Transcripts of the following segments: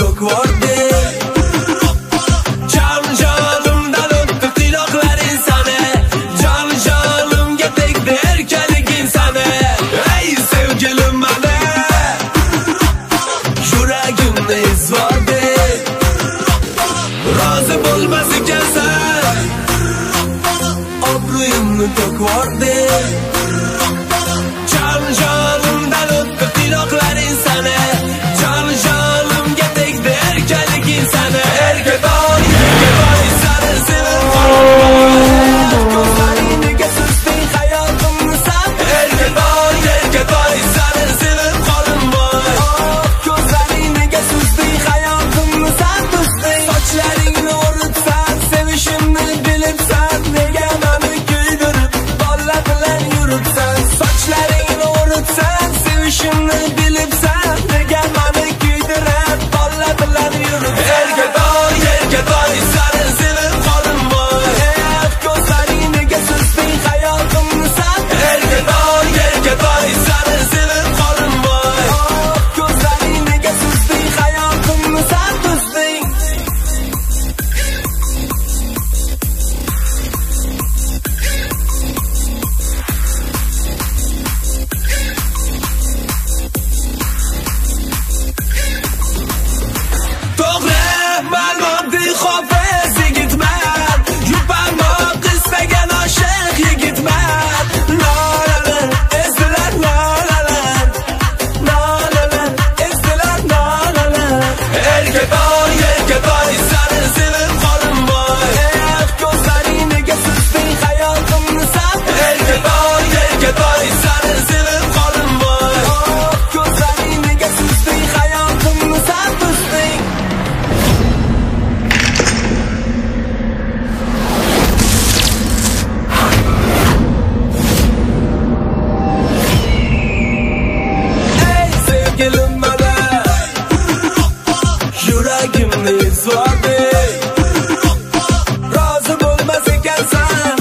to'kvordi. Jon jonimdan o'tdi tiloqlaring sani, jon jonimga tegdi erkaliging sani. Ey sevgilim mani, yuragimni ezvordi. Rozi bo'lmas ekansan, obro'yimni to'kvordi. Jon jonimdan o'tdi tiloqlaring sani, jon jonimga tegdi erkaliging sani. Erkatoy sani sevib qoldim, ko'zlaring nega susting hayotimni san. Erkatoy sani sevib qoldim boy, ko'zlaring nega susting hayotimni san. Sochlaringni o'ritsan, sevishimni bilibsan, nega meni kuydirib bola bilan yuribsan. Sochlaringni o'ritsan, sevishimni bilibsan, nega meni kuydirib bola bilan yuribsan. Erkatoy sani sevib qoldim boy, ko'zlaring nega susting hayotimni san. Erkatoy sani sevib qoldim boy, ko'zlaring nega susting hayotimni san. To'g'ri, men oddiy hofiz yigitman, yupanmoq istagan oshiq yigitman. Lolalar esdilar, lolalar, lolalar esdilar, lolalar. Erkatoy sani sevib qoldim boy, ko'zlaring nega susting hayotimni san. Erkatoy sani sevib qoldim boy, ko'zlaring nega susting hayotimni san. Sevgilim mani, yuragimni ezvordi. Rozi bo'lmas ekansan,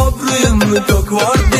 obro'yimni to'kvordi.